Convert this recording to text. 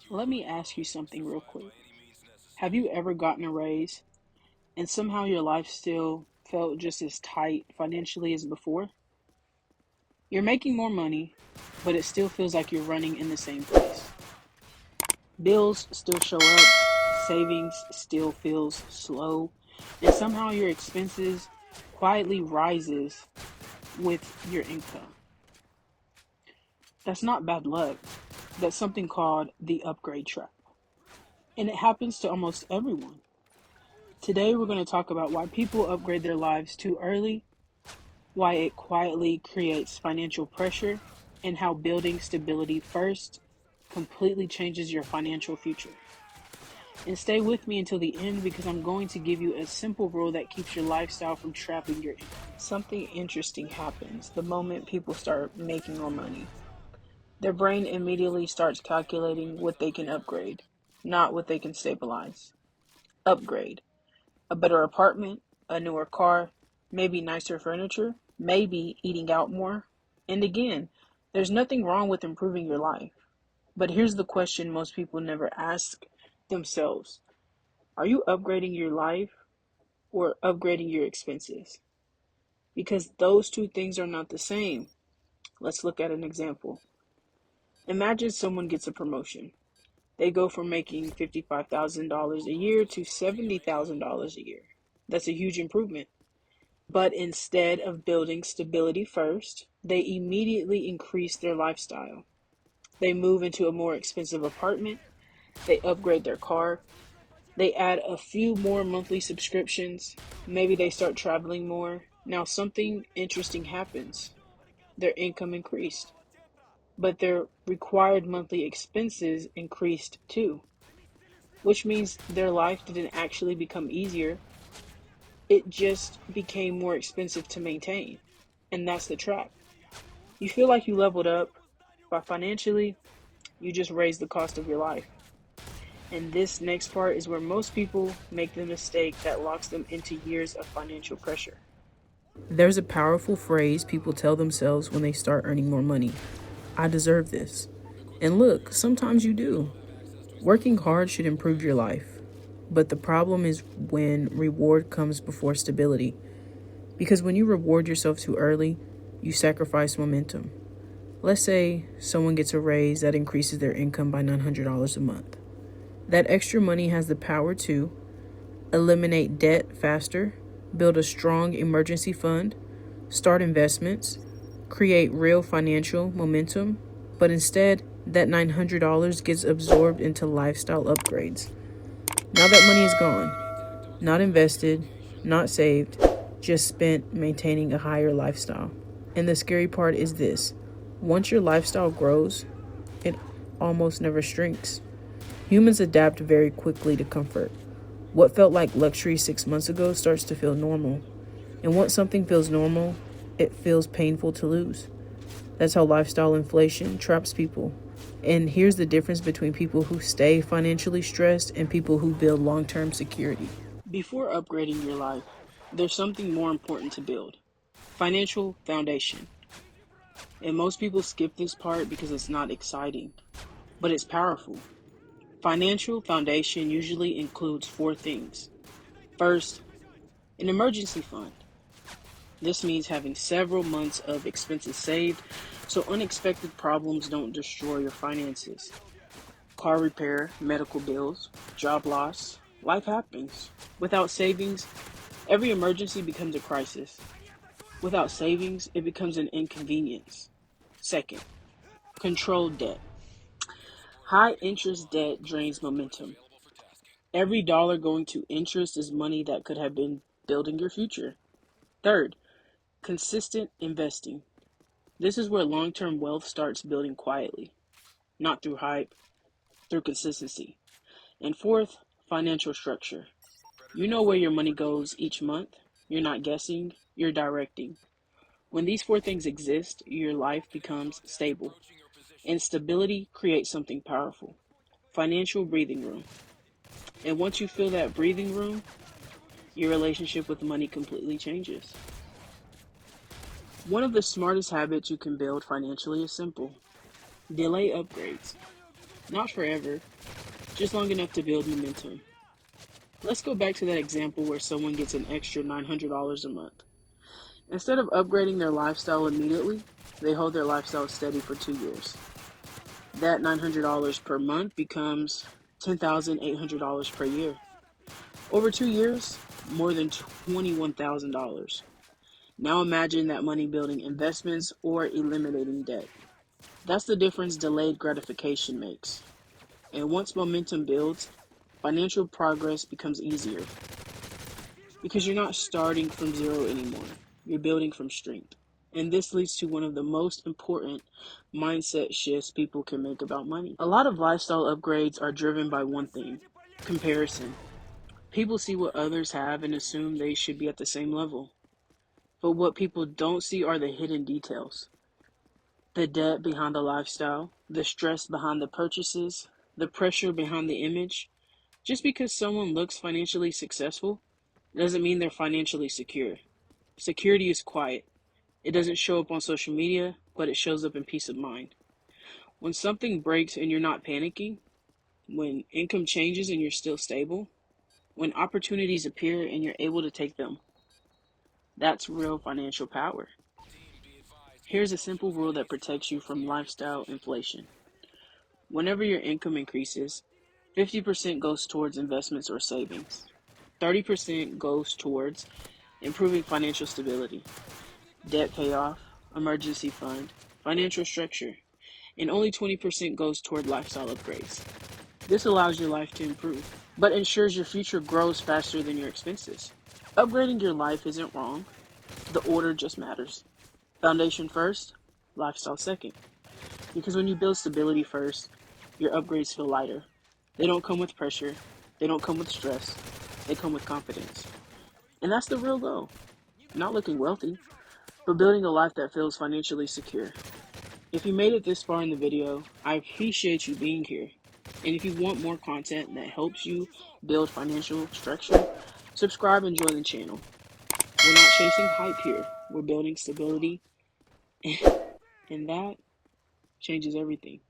Let me ask you something real quick. Have you ever gotten a raise and somehow your life still felt just as tight financially as before? You're making more money, but it still feels like you're running in the same place. Bills still show up, savings still feels slow, and somehow your expenses quietly rises with your income. That's not bad luck. That's something called the upgrade trap. And it happens to almost everyone. Today, we're going to talk about why people upgrade their lives too early, why it quietly creates financial pressure, and how building stability first completely changes your financial future. And stay with me until the end because I'm going to give you a simple rule that keeps your lifestyle from trapping your income. Something interesting happens the moment people start making more money. Their brain immediately starts calculating what they can upgrade, not what they can stabilize. Upgrade. A better apartment, a newer car, maybe nicer furniture, maybe eating out more. And again, there's nothing wrong with improving your life. But here's the question most people never ask themselves. Are you upgrading your life or upgrading your expenses? Because those two things are not the same. Let's look at an example. Imagine someone gets a promotion. They go from making $55,000 a year to $70,000 a year. That's a huge improvement. But instead of building stability first, they immediately increase their lifestyle. They move into a more expensive apartment, they upgrade their car, they add a few more monthly subscriptions, maybe they start traveling more. Now, something interesting happens. Their income increased, but their required monthly expenses increased too, which means their life didn't actually become easier, it just became more expensive to maintain. And that's the trap. You feel like you leveled up, but financially, you just raised the cost of your life. And this next part is where most people make the mistake that locks them into years of financial pressure. There's a powerful phrase people tell themselves when they start earning more money: I deserve this. And look, sometimes you do. Working hard should improve your life. But the problem is when reward comes before stability. Because when you reward yourself too early, you sacrifice momentum. Let's say someone gets a raise that increases their income by $900 a month. That extra money has the power to eliminate debt faster, build a strong emergency fund, start investments, create real financial momentum, but instead, that $900 gets absorbed into lifestyle upgrades. Now that money is gone, not invested, not saved, just spent maintaining a higher lifestyle. And the scary part is this: once your lifestyle grows, it almost never shrinks. Humans adapt very quickly to comfort. What felt like luxury 6 months ago starts to feel normal. And once something feels normal, it feels painful to lose. That's how lifestyle inflation traps people. And here's the difference between people who stay financially stressed and people who build long-term security. Before upgrading your life, there's something more important to build: financial foundation. And most people skip this part because it's not exciting, but it's powerful. Financial foundation usually includes four things. First, an emergency fund. This means having several months of expenses saved so unexpected problems don't destroy your finances. Car repair, medical bills, job loss, life happens. Without savings, every emergency becomes a crisis. Without savings, it becomes an inconvenience. Second, controlled debt. High interest debt drains momentum. Every dollar going to interest is money that could have been building your future. Third, consistent investing. This is where long term wealth starts building quietly, not through hype, through consistency. And fourth, financial structure. You know where your money goes each month. You're not guessing, you're directing. When these four things exist, your life becomes stable. And stability creates something powerful: financial breathing room. And once you feel that breathing room, your relationship with money completely changes. One of the smartest habits you can build financially is simple: delay upgrades. Not forever, just long enough to build momentum. Let's go back to that example where someone gets an extra $900 a month. Instead of upgrading their lifestyle immediately, they hold their lifestyle steady for 2 years. That $900 per month becomes $10,800 per year. Over 2 years, more than $21,000. Now imagine that money building investments or eliminating debt. That's the difference delayed gratification makes. And once momentum builds, financial progress becomes easier because you're not starting from zero anymore. You're building from strength. And this leads to one of the most important mindset shifts people can make about money. A lot of lifestyle upgrades are driven by one thing: comparison. People see what others have and assume they should be at the same level. But what people don't see are the hidden details: the debt behind the lifestyle, the stress behind the purchases, the pressure behind the image. Just because someone looks financially successful doesn't mean they're financially secure. Security is quiet. It doesn't show up on social media, but it shows up in peace of mind. When something breaks and you're not panicking, when income changes and you're still stable, when opportunities appear and you're able to take them, that's real financial power. Here's a simple rule that protects you from lifestyle inflation. Whenever your income increases, 50% goes towards investments or savings. 30% goes towards improving financial stability, debt payoff, emergency fund, financial structure, and only 20% goes toward lifestyle upgrades. This allows your life to improve, but ensures your future grows faster than your expenses. Upgrading your life isn't wrong, the order just matters. Foundation first, lifestyle second. Because when you build stability first, your upgrades feel lighter. They don't come with pressure, they don't come with stress, they come with confidence. And that's the real goal. Not looking wealthy, but building a life that feels financially secure. If you made it this far in the video, I appreciate you being here. And if you want more content that helps you build financial structure, subscribe and join the channel. We're not chasing hype here. We're building stability, and that changes everything.